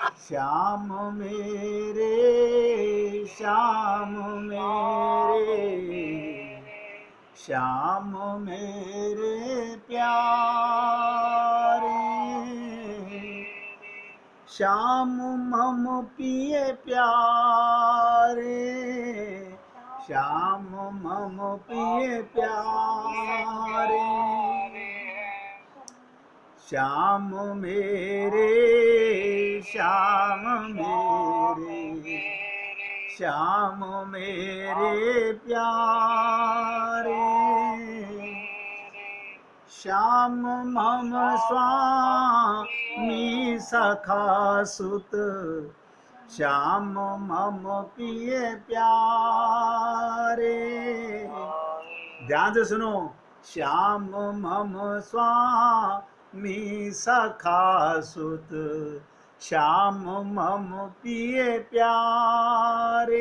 श्याम मेरे, श्याम मेरे, श्याम मेरे प्यारे, श्याम मम पिए प्यारे, श्याम मम पिए प्यारे, श्याम मेरे, श्याम मेरे, श्याम मेरे प्यारे, श्याम मम स्वामी सखा सुत, श्याम मम पिए प्यारे। ध्यान से सुनो, श्याम मम स्वामी सखा सुत, श्याम मम पिए प्यारे।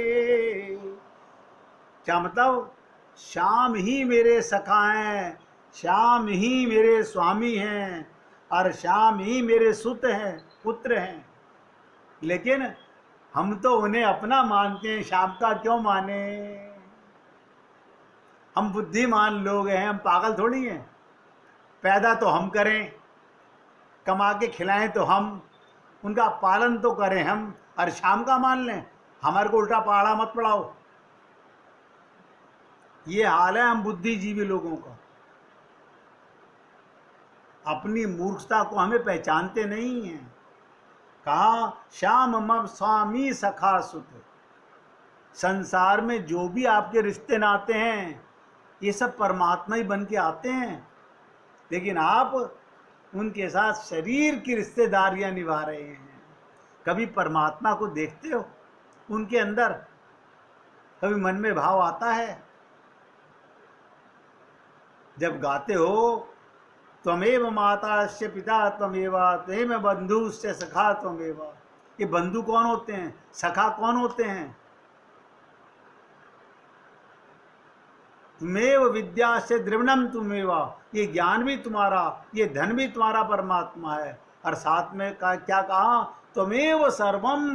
क्या मतलब? श्याम ही मेरे सखा हैं, श्याम ही मेरे स्वामी हैं, और श्याम ही मेरे सुत हैं, पुत्र हैं। लेकिन हम तो उन्हें अपना मानते हैं, श्याम का क्यों माने? हम बुद्धिमान लोग हैं, हम पागल थोड़ी हैं। पैदा तो हम करें, कमा के खिलाएं तो हम, उनका पालन तो करें हम, और श्याम का मान लें? हमारे को उल्टा पहाड़ा मत पढ़ाओ। ये हाल है हम बुद्धिजीवी लोगों का। अपनी मूर्खता को हमें पहचानते नहीं हैं। कहा श्याम मम स्वामी सखा सुत। संसार में जो भी आपके रिश्ते नाते हैं, ये सब परमात्मा ही बन के आते हैं, लेकिन आप उनके साथ शरीर की रिश्तेदारियां निभा रहे हैं। कभी परमात्मा को देखते हो उनके अंदर? कभी मन में भाव आता है? जब गाते हो त्वमेव माताश्च पिता त्वमेव त्वमेव बंधुश्च सखा त्वमेव, ये बंधु कौन होते हैं? सखा कौन होते हैं? तुमेव विद्याश्च द्रविणम तुमेव, ये ज्ञान भी तुम्हारा, ये धन भी तुम्हारा परमात्मा है। और साथ में क्या कहा? त्वमेव सर्वम,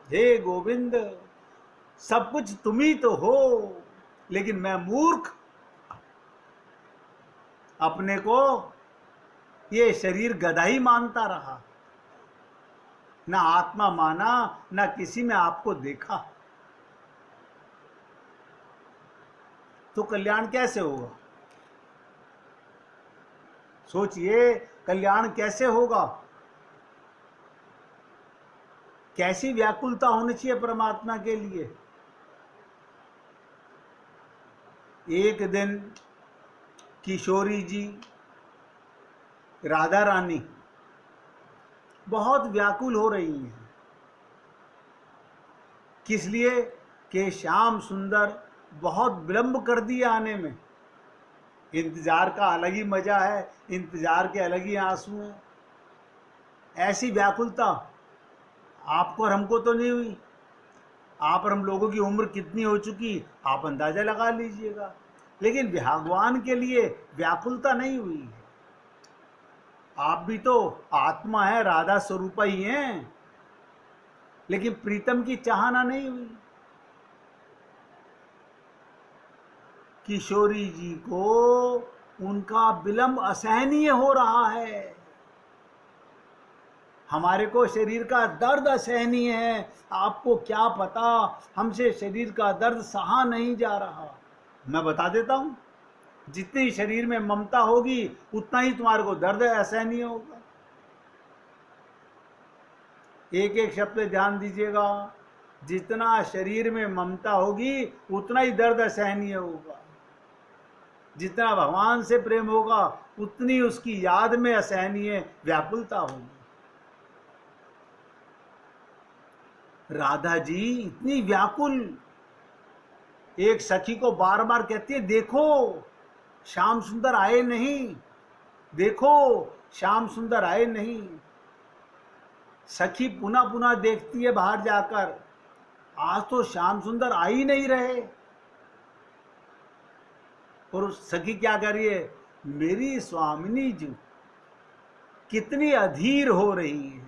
हे गोविंद सब कुछ तुम ही तो हो। लेकिन मैं मूर्ख अपने को ये शरीर गधा ही मानता रहा, ना आत्मा माना, ना किसी में आपको देखा। तो कल्याण कैसे होगा? सोचिए, कल्याण कैसे होगा? कैसी व्याकुलता होनी चाहिए परमात्मा के लिए? एक दिन किशोरी जी, राधा रानी बहुत व्याकुल हो रही हैं। किस लिए? कि श्याम सुंदर बहुत विलंब कर दिया आने में। इंतजार का अलग ही मजा है, इंतजार के अलग ही आंसू हैं। ऐसी व्याकुलता आपको और हमको तो नहीं हुई। आप और हम लोगों की उम्र कितनी हो चुकी आप अंदाजा लगा लीजिएगा, लेकिन भगवान के लिए व्याकुलता नहीं हुई है। आप भी तो आत्मा है, राधा स्वरूपा ही हैं, लेकिन प्रीतम की चाहना नहीं हुई। किशोरी जी को उनका विलंब असहनीय हो रहा है। हमारे को शरीर का दर्द असहनीय है, आपको क्या पता, हमसे शरीर का दर्द सहा नहीं जा रहा। मैं बता देता हूं, जितनी शरीर में ममता होगी उतना ही तुम्हारे को दर्द असहनीय होगा। एक एक शब्द ध्यान दीजिएगा, जितना शरीर में ममता होगी उतना ही दर्द असहनीय होगा। जितना भगवान से प्रेम होगा उतनी उसकी याद में असहनीय व्याकुलता होगी। राधा जी इतनी व्याकुल, एक सखी को बार बार कहती है, देखो श्याम सुंदर आए नहीं, देखो श्याम सुंदर आए नहीं। सखी पुनः पुनः देखती है बाहर जाकर, आज तो श्याम सुंदर आ ही नहीं रहे। और सखी क्या कर रही है? मेरी स्वामिनी जी कितनी अधीर हो रही है,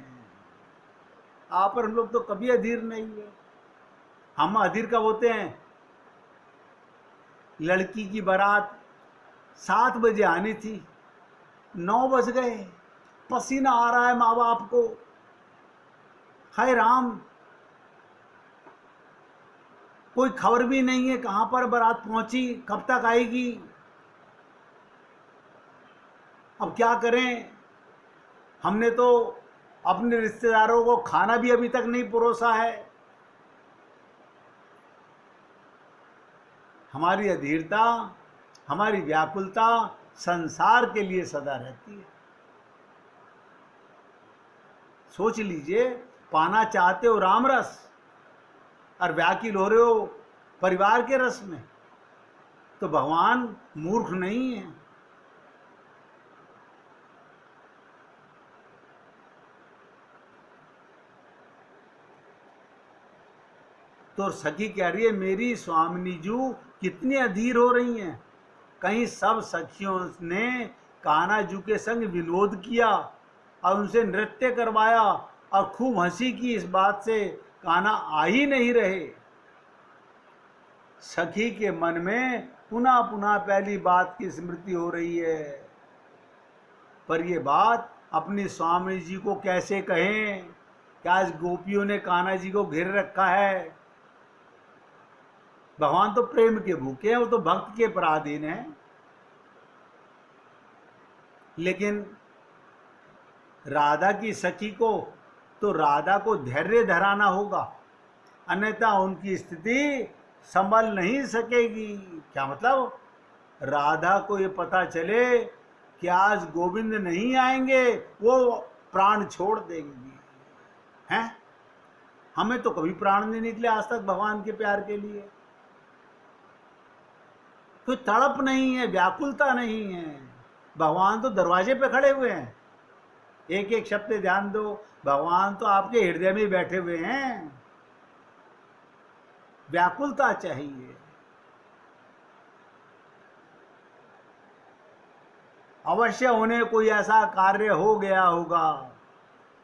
आप और हम लोग तो कभी अधीर नहीं हुए। हम अधीर कब होते हैं? लड़की की बारात 7 बजे आनी थी, 9 बज गए, पसीना आ रहा है माँ बाप को, हाय राम, कोई खबर भी नहीं है कहां पर बारात पहुंची, कब तक आएगी। अब क्या करें? हमने तो अपने रिश्तेदारों को खाना भी अभी तक नहीं परोसा है। हमारी अधीरता, हमारी व्याकुलता संसार के लिए सदा रहती है। सोच लीजिए, पाना चाहते हो राम रस और व्याकुल हो रहे हो परिवार के रस में, तो भगवान मूर्ख नहीं है। तो सखी कह रही है, मेरी स्वामिनी जू कितनी अधीर हो रही हैं। कहीं सब सखियों ने कान्हा जू के संग विनोद किया और उनसे नृत्य करवाया और खूब हंसी की, इस बात से कान्हा आ ही नहीं रहे। सखी के मन में पुनः पुनः पहली बात की स्मृति हो रही है, पर ये बात अपनी स्वामी जी को कैसे कहें कि आज गोपियों ने कान्हा जी को घेर रखा है। भगवान तो प्रेम के भूखे हैं, वो तो भक्त के पराधीन है। लेकिन राधा की सखी को तो राधा को धैर्य धराना होगा, अन्यथा उनकी स्थिति संभल नहीं सकेगी। क्या मतलब? राधा को ये पता चले कि आज गोविंद नहीं आएंगे, वो प्राण छोड़ देंगी। हैं? हमें तो कभी प्राण नहीं निकले आज तक भगवान के प्यार के लिए। कोई तड़प नहीं है, व्याकुलता नहीं है। भगवान तो दरवाजे पे खड़े हुए हैं। एक एक शब्द ध्यान दो, भगवान तो आपके हृदय में बैठे हुए हैं। व्याकुलता चाहिए। अवश्य उन्हें कोई ऐसा कार्य हो गया होगा।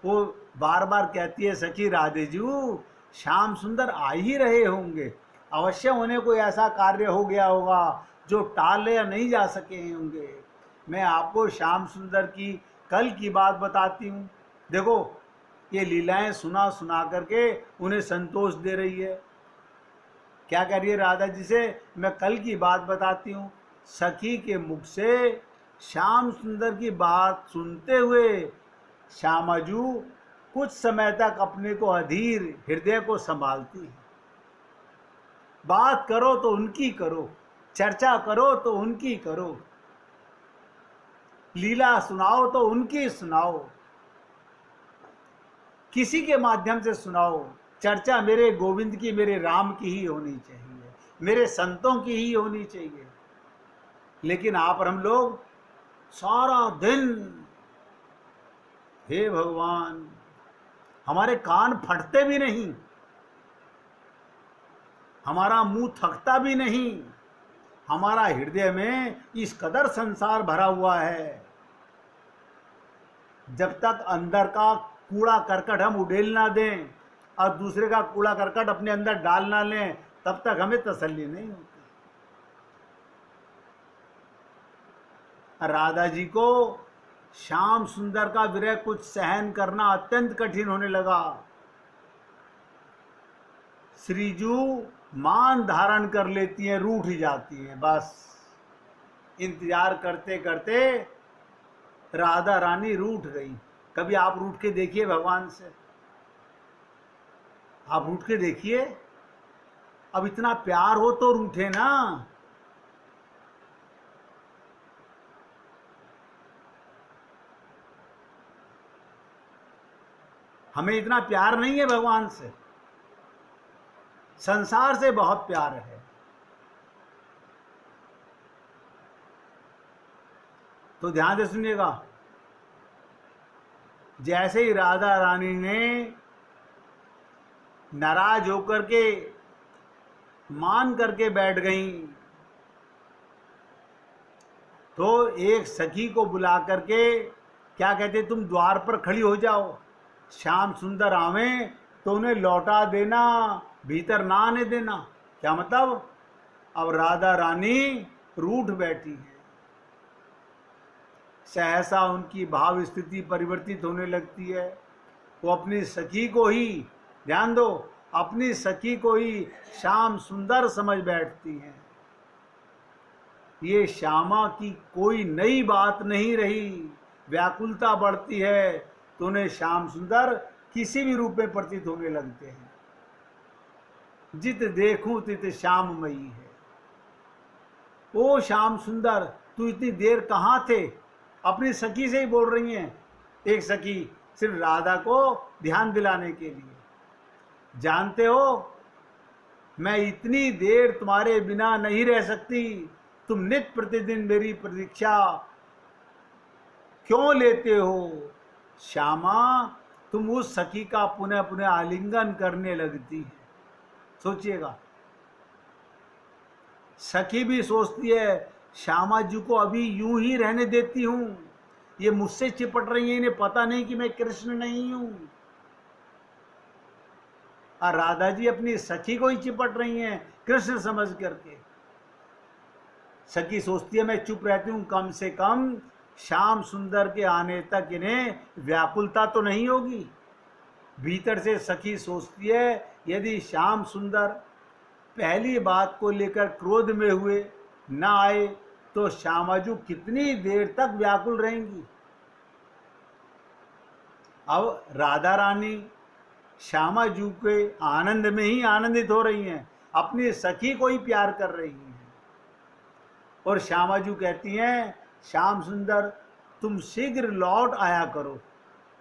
वो बार बार कहती है सखी राधे जी, श्याम सुंदर आ ही रहे होंगे। अवश्य उन्हें कोई ऐसा कार्य हो गया होगा जो टाले या नहीं जा सके होंगे। मैं आपको श्याम सुंदर की कल की बात बताती हूँ। देखो, ये लीलाएं सुना सुना करके उन्हें संतोष दे रही है। क्या कह रही है राधा जी से? मैं कल की बात बताती हूँ। सखी के मुख से श्याम सुंदर की बात सुनते हुए श्यामाजू कुछ समय तक अपने को अधीर हृदय को संभालती है। बात करो तो उनकी करो, चर्चा करो तो उनकी करो, लीला सुनाओ तो उनकी सुनाओ, किसी के माध्यम से सुनाओ। चर्चा मेरे गोविंद की, मेरे राम की ही होनी चाहिए, मेरे संतों की ही होनी चाहिए। लेकिन आप और हम लोग सारा दिन, हे भगवान, हमारे कान फटते भी नहीं, हमारा मुंह थकता भी नहीं, हमारा हृदय में इस कदर संसार भरा हुआ है। जब तक अंदर का कूड़ा करकट हम उड़ेल ना दें और दूसरे का कूड़ा करकट अपने अंदर डाल ना लें, तब तक हमें तसल्ली नहीं होती। राधा जी को श्याम सुंदर का विरह कुछ सहन करना अत्यंत कठिन होने लगा। श्रीजू मान धारण कर लेती हैं, रूठ जाती हैं। बस इंतजार करते करते राधा रानी रूठ गई। कभी आप रूठ के देखिए भगवान से, आप रूठ के देखिए। अब इतना प्यार हो तो रूठे ना। हमें इतना प्यार नहीं है भगवान से, संसार से बहुत प्यार है। तो ध्यान से सुनिएगा। जैसे ही राधा रानी ने नाराज होकर के मान करके बैठ गईं, तो एक सखी को बुला करके क्या कहते, तुम द्वार पर खड़ी हो जाओ। श्याम सुंदर आवे तो उन्हें लौटा देना, भीतर ना आने देना। क्या मतलब? अब राधा रानी रूठ बैठी है। सहसा उनकी भाव स्थिति परिवर्तित होने लगती है। वो अपनी सखी को ही, ध्यान दो, अपनी सखी को ही श्याम सुंदर समझ बैठती हैं। ये श्यामा की कोई नई बात नहीं रही। व्याकुलता बढ़ती है तो उन्हें श्याम सुंदर किसी भी रूप में प्रतीत होने लगते हैं। जित देखूं तित श्याममयी है। ओ श्याम सुंदर, तू इतनी देर कहाँ थे? अपनी सखी से ही बोल रही हैं। एक सखी सिर्फ राधा को ध्यान दिलाने के लिए। जानते हो, मैं इतनी देर तुम्हारे बिना नहीं रह सकती। तुम नित्य प्रतिदिन मेरी प्रतीक्षा क्यों लेते हो? श्यामा, तुम उस सखी का पुनः पुनः आलिंगन करने लगती है। सोचिएगा, सखी भी सोचती है श्यामा जी को अभी यूं ही रहने देती हूं, ये मुझसे चिपट रही है, इन्हें पता नहीं कि मैं कृष्ण नहीं हूं। और राधा जी अपनी सखी को ही चिपट रही हैं कृष्ण समझ करके। सखी सोचती है मैं चुप रहती हूं, कम से कम श्याम सुंदर के आने तक इन्हें व्याकुलता तो नहीं होगी। भीतर से सखी सोचती है यदि श्याम सुंदर पहली बात को लेकर क्रोध में हुए ना आए तो श्यामाजू कितनी देर तक व्याकुल रहेंगी। अब राधा रानी श्यामाजू के आनंद में ही आनंदित हो रही हैं, अपनी सखी को ही प्यार कर रही हैं। और श्यामाजू कहती हैं श्याम सुंदर, तुम शीघ्र लौट आया करो,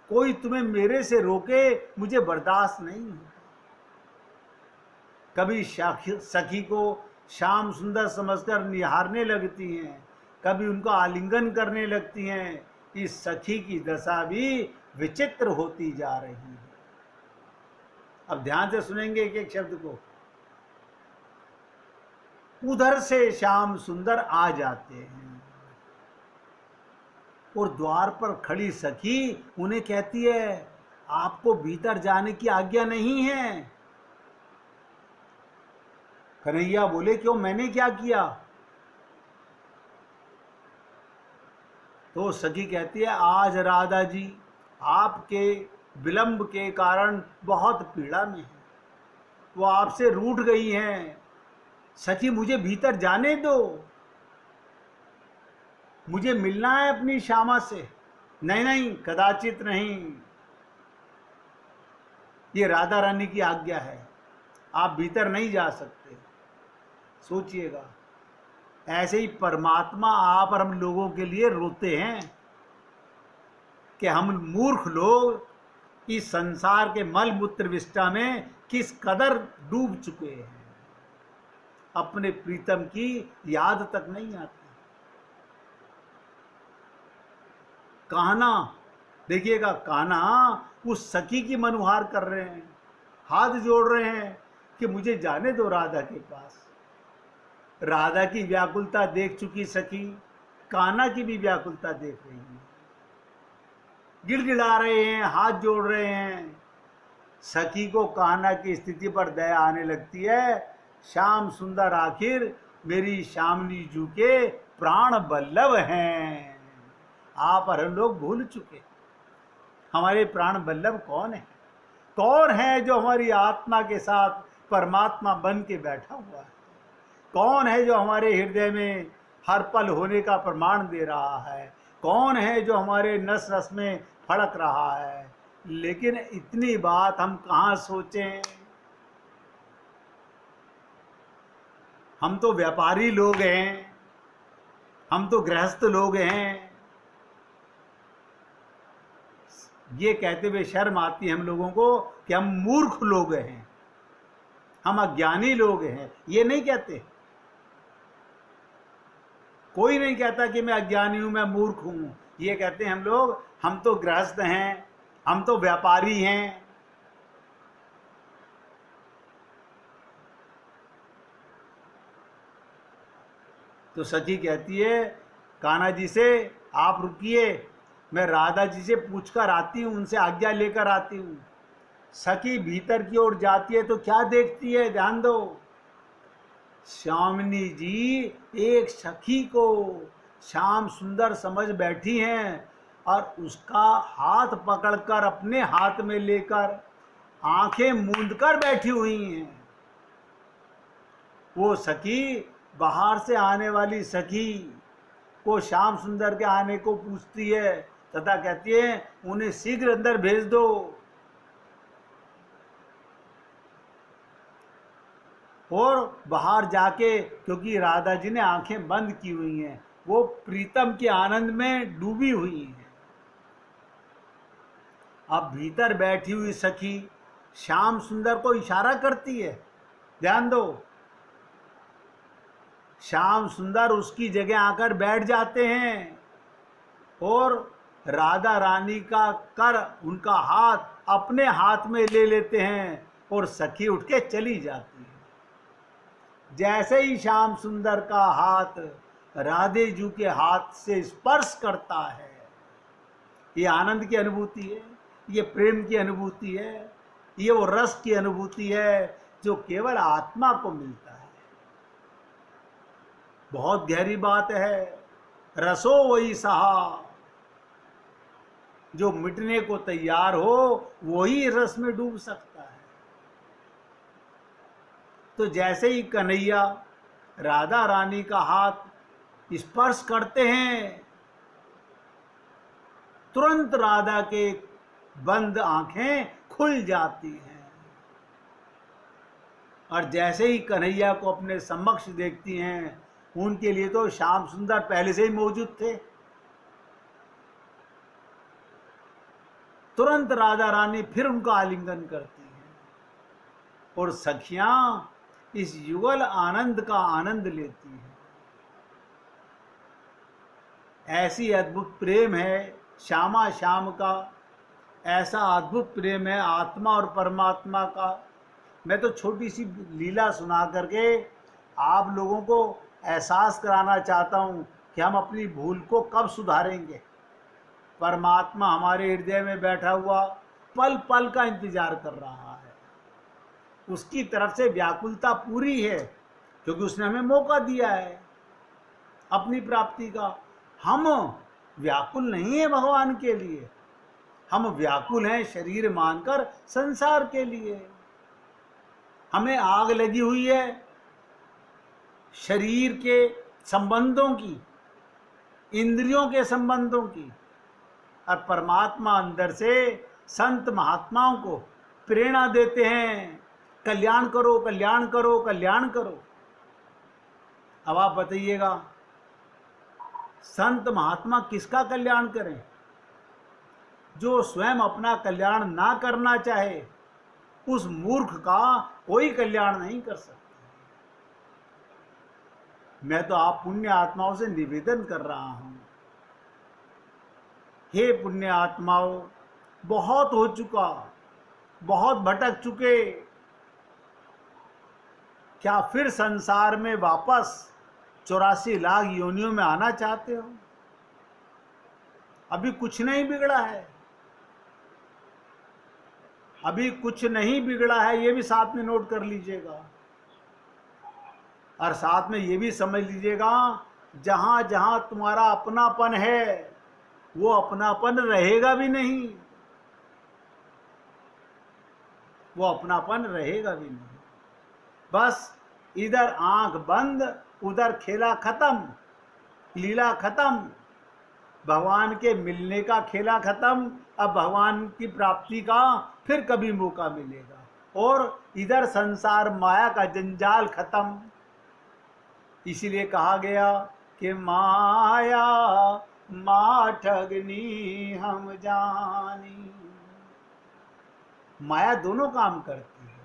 कोई तुम्हें मेरे से रोके मुझे बर्दाश्त नहीं है। कभी सखी को श्याम सुंदर समझकर निहारने लगती हैं, कभी उनको आलिंगन करने लगती हैं। इस सखी की दशा भी विचित्र होती जा रही है। अब ध्यान से सुनेंगे एक एक शब्द को। उधर से श्याम सुंदर आ जाते हैं और द्वार पर खड़ी सखी उन्हें कहती है आपको भीतर जाने की आज्ञा नहीं है। कन्हैया बोले क्यों, मैंने क्या किया? तो सखी कहती है आज राधा जी आपके विलंब के कारण बहुत पीड़ा में है, वो आपसे रूठ गई हैं। सखी मुझे भीतर जाने दो, मुझे मिलना है अपनी श्यामा से। नहीं नहीं, कदाचित नहीं, ये राधा रानी की आज्ञा है, आप भीतर नहीं जा सकते। सोचिएगा, ऐसे ही परमात्मा आप और हम लोगों के लिए रोते हैं कि हम मूर्ख लोग इस संसार के मल मूत्र विष्ठा में किस कदर डूब चुके हैं, अपने प्रीतम की याद तक नहीं आती। कान्हा देखिएगा, कान्हा उस सखी की मनुहार कर रहे हैं, हाथ जोड़ रहे हैं कि मुझे जाने दो राधा के पास। राधा की व्याकुलता देख चुकी सखी कान्हा की भी व्याकुलता देख रही है, गिड़गिड़ा रहे हैं, हाथ जोड़ रहे हैं। सखी को कान्हा की स्थिति पर दया आने लगती है। श्याम सुंदर आखिर मेरी श्यामनी जू के प्राण बल्लभ हैं, आप और हम लोग भूल चुके हमारे प्राण बल्लभ कौन है? कौन है जो हमारी आत्मा के साथ परमात्मा बन के बैठा हुआ है? कौन है जो हमारे हृदय में हर पल होने का प्रमाण दे रहा है? कौन है जो हमारे नस नस में फड़क रहा है? लेकिन इतनी बात हम कहाँ सोचें। हम तो व्यापारी लोग हैं, हम तो गृहस्थ लोग हैं। ये कहते हुए शर्म आती है हम लोगों को कि हम मूर्ख लोग हैं, हम अज्ञानी लोग हैं। ये नहीं कहते, कोई नहीं कहता कि मैं अज्ञानी हूं, मैं मूर्ख हूं। ये कहते हैं हम लोग, हम तो गृहस्थ हैं, हम तो व्यापारी हैं। तो सखी कहती है कान्हा जी से, आप रुकिए, मैं राधा जी से पूछकर आती हूँ, उनसे आज्ञा लेकर आती हूँ। सखी भीतर की ओर जाती है तो क्या देखती है, ध्यान दो। श्यामिनी जी एक सखी को श्याम सुंदर समझ बैठी हैं और उसका हाथ पकड़कर अपने हाथ में लेकर आंखें मूंद कर बैठी हुई हैं। वो सखी बाहर से आने वाली सखी को श्याम सुंदर के आने को पूछती है तथा कहती है उन्हें शीघ्र अंदर भेज दो। और बाहर जाके, क्योंकि राधा जी ने आंखें बंद की हुई हैं, वो प्रीतम के आनंद में डूबी हुई हैं। अब भीतर बैठी हुई सखी श्याम सुंदर को इशारा करती है, ध्यान दो। श्याम सुंदर उसकी जगह आकर बैठ जाते हैं और राधा रानी का कर उनका हाथ अपने हाथ में ले लेते हैं और सखी उठ के चली जाती है। जैसे ही श्याम सुंदर का हाथ राधे जी के हाथ से स्पर्श करता है, ये आनंद की अनुभूति है, ये प्रेम की अनुभूति है, ये वो रस की अनुभूति है जो केवल आत्मा को मिलता है। बहुत गहरी बात है। रसो वही सहा, जो मिटने को तैयार हो वही रस में डूब सकता है। तो जैसे ही कन्हैया राधा रानी का हाथ स्पर्श करते हैं, तुरंत राधा के बंद आंखें खुल जाती हैं और जैसे ही कन्हैया को अपने समक्ष देखती हैं, उनके लिए तो श्याम सुंदर पहले से ही मौजूद थे। तुरंत राधा रानी फिर उनका आलिंगन करती हैं और सखियां इस युगल आनंद का आनंद लेती हैं। ऐसी अद्भुत प्रेम है श्यामा श्याम का, ऐसा अद्भुत प्रेम है आत्मा और परमात्मा का। मैं तो छोटी सी लीला सुना करके आप लोगों को एहसास कराना चाहता हूँ कि हम अपनी भूल को कब सुधारेंगे। परमात्मा हमारे हृदय में बैठा हुआ पल पल का इंतजार कर रहा है। उसकी तरफ से व्याकुलता पूरी है क्योंकि उसने हमें मौका दिया है अपनी प्राप्ति का। हम व्याकुल नहीं है भगवान के लिए, हम व्याकुल हैं शरीर मानकर संसार के लिए। हमें आग लगी हुई है शरीर के संबंधों की, इंद्रियों के संबंधों की, और परमात्मा अंदर से संत महात्माओं को प्रेरणा देते हैं, कल्याण करो कल्याण करो कल्याण करो। अब आप बताइएगा संत महात्मा किसका कल्याण करें? जो स्वयं अपना कल्याण ना करना चाहे उस मूर्ख का कोई कल्याण नहीं कर सकता। मैं तो आप पुण्य आत्माओं से निवेदन कर रहा हूं, हे पुण्य आत्माओं, बहुत हो चुका, बहुत भटक चुके, क्या फिर संसार में वापस 84 लाख योनियों में आना चाहते हो? अभी कुछ नहीं बिगड़ा है, अभी कुछ नहीं बिगड़ा है, ये भी साथ में नोट कर लीजिएगा। और साथ में ये भी समझ लीजिएगा जहां जहां तुम्हारा अपनापन है वो अपनापन रहेगा भी नहीं, वो अपनापन रहेगा भी नहीं। बस इधर आंख बंद उधर खेला खत्म, लीला खत्म, भगवान के मिलने का खेला खत्म। अब भगवान की प्राप्ति का फिर कभी मौका मिलेगा और इधर संसार माया का जंजाल खत्म। इसीलिए कहा गया कि माया मा ठगनी हम जानी। माया दोनों काम करती है।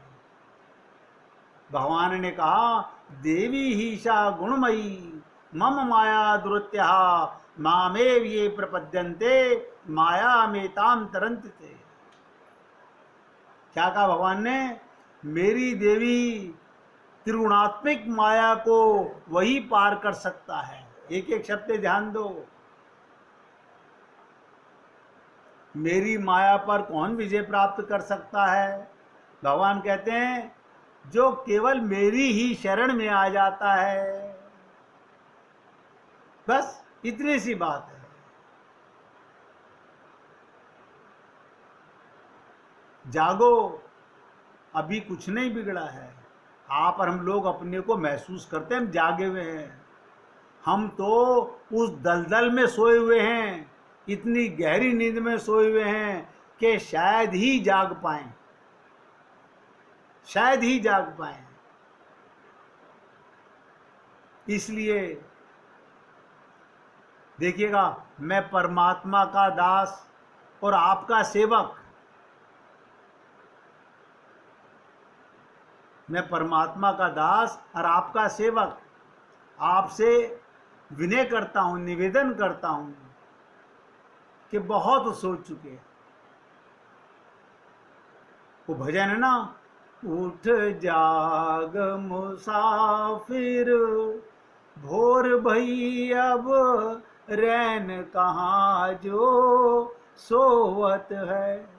भगवान ने कहा देवी हीशा गुणमयी मम माया दुरत्या मामेव ये प्रपद्यन्ते माया में ताम तरंतते। क्या कहा भगवान ने? मेरी देवी त्रिगुणात्मिक माया को वही पार कर सकता है। एक एक शब्द ध्यान दो। मेरी माया पर कौन विजय प्राप्त कर सकता है? भगवान कहते हैं जो केवल मेरी ही शरण में आ जाता है। बस इतनी सी बात है। जागो, अभी कुछ नहीं बिगड़ा है। आप और हम लोग अपने को महसूस करते हैं हम जागे हुए हैं। हम तो उस दलदल में सोए हुए हैं, इतनी गहरी नींद में सोए हुए हैं कि शायद ही जाग पाएं, शायद ही जाग पाएं। इसलिए देखिएगा, मैं परमात्मा का दास और आपका सेवक, मैं परमात्मा का दास और आपका सेवक, आपसे विनय करता हूं, निवेदन करता हूं कि बहुत सोच चुके। वो भजन है ना, उठ जाग मुसाफिर, भोर भई अब रैन कहाँ जो सोवत है।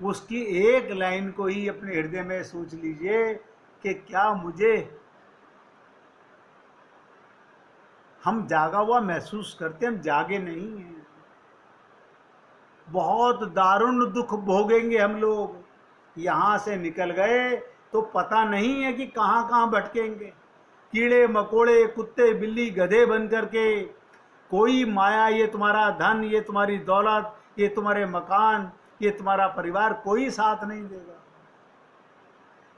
उसकी एक लाइन को ही अपने हृदय में सोच लीजिए कि क्या मुझे हम जागा हुआ महसूस करते, हम जागे नहीं हैं। बहुत दारुण दुख भोगेंगे हम लोग। यहां से निकल गए तो पता नहीं है कि कहां कहां भटकेंगे। कीड़े मकोड़े, कुत्ते बिल्ली गधे बन करके, कोई माया, ये तुम्हारा धन, ये तुम्हारी दौलत, ये तुम्हारे मकान, ये तुम्हारा परिवार, कोई साथ नहीं देगा।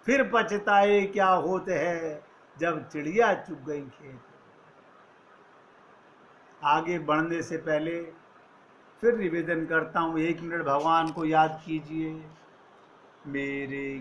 फिर पछताए क्या होते हैं जब चिड़िया चुग गई खेत। आगे बढ़ने से पहले फिर निवेदन करता हूँ, 1 मिनट भगवान को याद कीजिए। मेरे